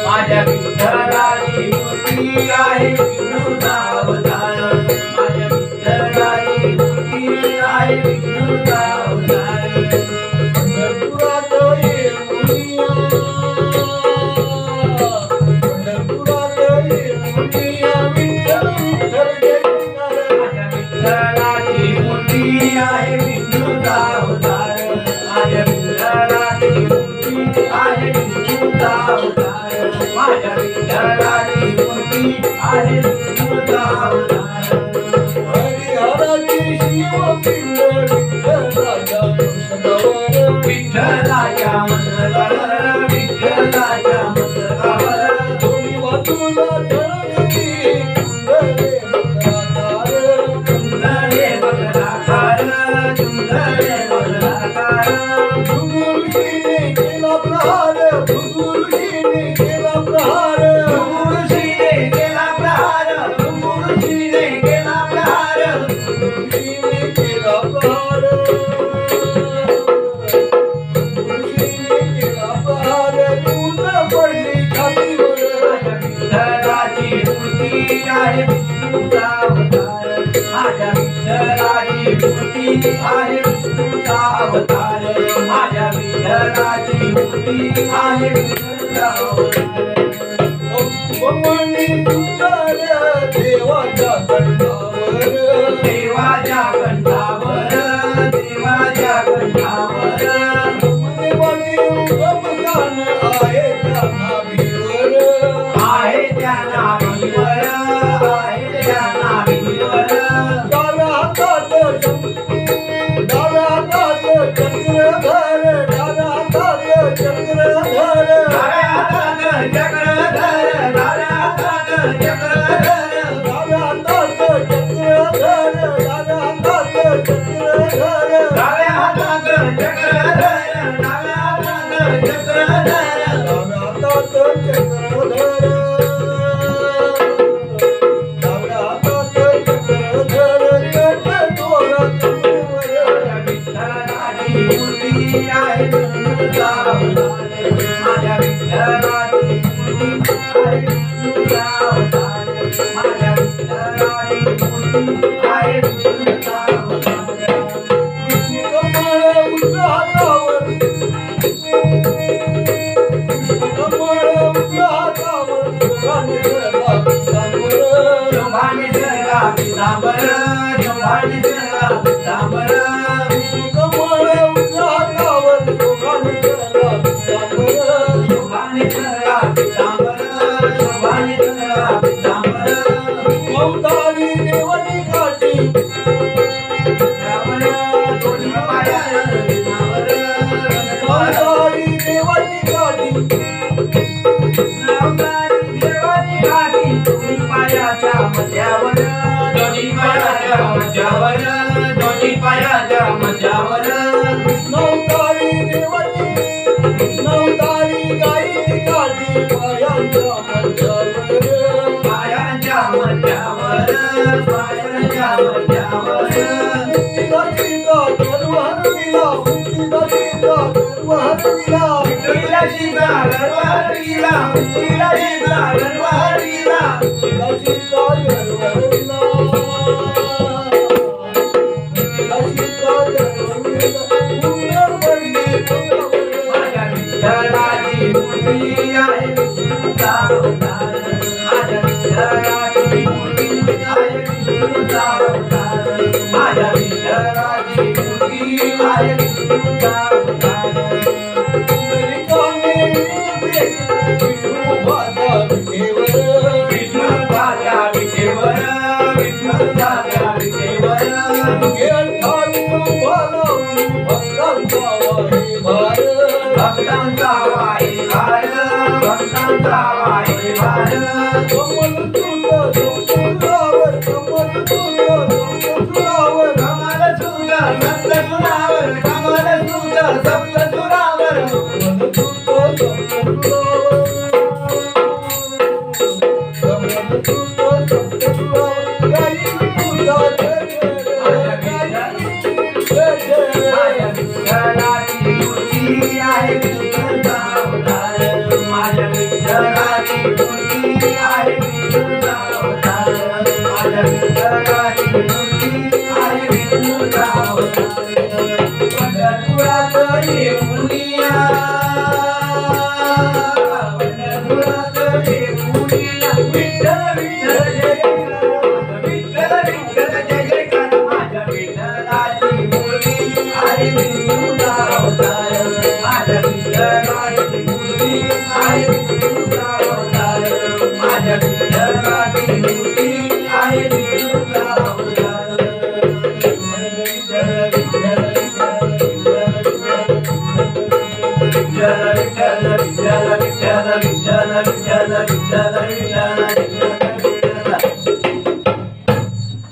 माझ्या विठ्ठलाची मूर्ती आहे विष्णूचा अवतार. माझ्या विठ्ठलाची मूर्ती आहे विष्णूचा अवतार. पंढरपुरात येऊनिया, पंढरपुरात येऊनिया विठ्ठल विठ्ठल जयकार. माझ्या विठ्ठलाची मूर्ती आहे विष्णूचा अवतार. माझ्या विठ्ठलाची मूर्ती आहे विष्णूचा अवतार. माझ्या विठ्ठलाची मूर्ती आहे विष्णूचा अवतार. हरिहराची शिवपिंड विठ्ठलाच्या मस्तकावर, विठ्ठलाच्या मस्तकावर, विठ्ठलाच्या मस्तकावर दोन्ही बाजूला झळकती कुंडले मकराकार. कुंडले मकराकार, कुंडले मकराकार. भृगुऋषीने केला प्रहार, भृगुऋषीने केला प्रहार, भृगुऋषीने केला प्रहार, भृगुऋषीने केला प्रहार, भृगुऋषीने केला प्रहार, भृगुऋषीने केला प्रहार. तून पडली छातीवर. माझ्या विठ्ठलाची मूर्ती आहे विष्णूचा अवतार. माझ्या विठ्ठलाची मूर्ती आहे विष्णूचा अवतार. माझ्या विठ्ठलाची मूर्ती आहे विष्णूचा अवतार. मनी सुंदर देवाच्या कंठावर, देवाच्या कंठावर, देवाच्या कंठावर मनी उगमस्थान आहे त्या नाभीवर, आहे त्या नाभीवर, आहे त्या नाभीवर. डाव्या हातात डाव्या हातात चक्रधर, डाव्या हातात चक्रधर, डाव्या हातात चक्रधर, डाव्या हातात चक्रधर, डाव्या हातात चक्रधर, डाव्या हातात चक्रधर, डाव्या हातात चक्रधर, डाव्या हातात चक्रधर, डाव्या हातात चक्रधर, डाव्या हातात चक्रधर. कटोरा कमरेवर. विठ्ठलाची मूर्ती आहे विष्णूचा अवतार. माझ्या विठ्ठलाची मूर्ती आहे विष्णूचा अवतार. माझ्या विठ्ठलाची मूर्ती आहे विष्णूचा अवतार. कृष्ण कमळ उजव्या हातावर, कृष्ण कमळ उजव्या हातावर शोभाने सगळा पितांबर, शोभाने सगळा पितांबर, शोभाने सगळा पितांबर. कृष्ण कमळ उजव्या हातावर शोभाने सगळा पितांबर, शोभाने सगळा पितांबर, शोभाने सगळा पितांबर. ममतारी देवाची काठी दोन्ही पायावर विणावर, ममतारी देवाची काठी, ममतारी देवाची काठी दोन्ही पायाच्या मध्यावर, दोन्ही पायाच्या मध्यावर, दोन्ही पायाच्या मध्यावर. कृष्णावतारी देवाची, कृष्णावतारी गायीची काठी पायांच्या मध्यावर, पायांच्या मध्यावर, पायांच्या मध्यावर. मुक्तीला सीता गर्व हरविला, मुक्तीला सीता गर्व हरविला, मुक्तीला सीता गर्व हरविला, मुक्तीला सीता गर्व हरविला, मुक्तीला सीता गर्व हरविला, मुक्तीला सीता गर्व हरविला. पुण्य पडली पुण्यावर. माझ्या विठ्ठलाची मूर्ती आहे विष्णूचा अवतार. माझ्या विठ्ठलाची मूर्ती आहे विष्णूचा अवतार. माझ्या विठ्ठलाची मूर्ती आहे विष्णूचा अवतार. पुंडलिकाने विठू भाजा विठेवर, विठू भाजा विठेवर, विठू भाजा विठेवर. गेठाविठू भालावून भक्तांचा वाहे भार, भक्तांचा वाहे भार, भक्तांचा वाहे भार. कमल सुत संतसुरावर, कमल सुत संतसुरावर, कमल सुत संतसुरावर, कमल सुत संतसुरावर, कमल सुत संतसुरावर. विठ्ठलाची मूर्ती आहे विठूचा अवतार माझ्या विठ्ठलाची मूर्ती आहे विठूचा अवतार पंढरपुरात येऊनिया पंढरपुरात येऊनिया विठ्ठल विठ्ठल जय विठ्ठल जय जयकार माझ्या विठ्ठलाची मूर्ती आहे विठूचा अवतार माझ्या विठ्ठलाची मूर्ती आहे विठूचा अवतार माझ्या विठ्ठलाची मूर्ती आहे विठूचा अवतार विठ्ठल विठ्ठल विठ्ठल विठ्ठल विठ्ठल विठ्ठल विठ्ठल विठ्ठल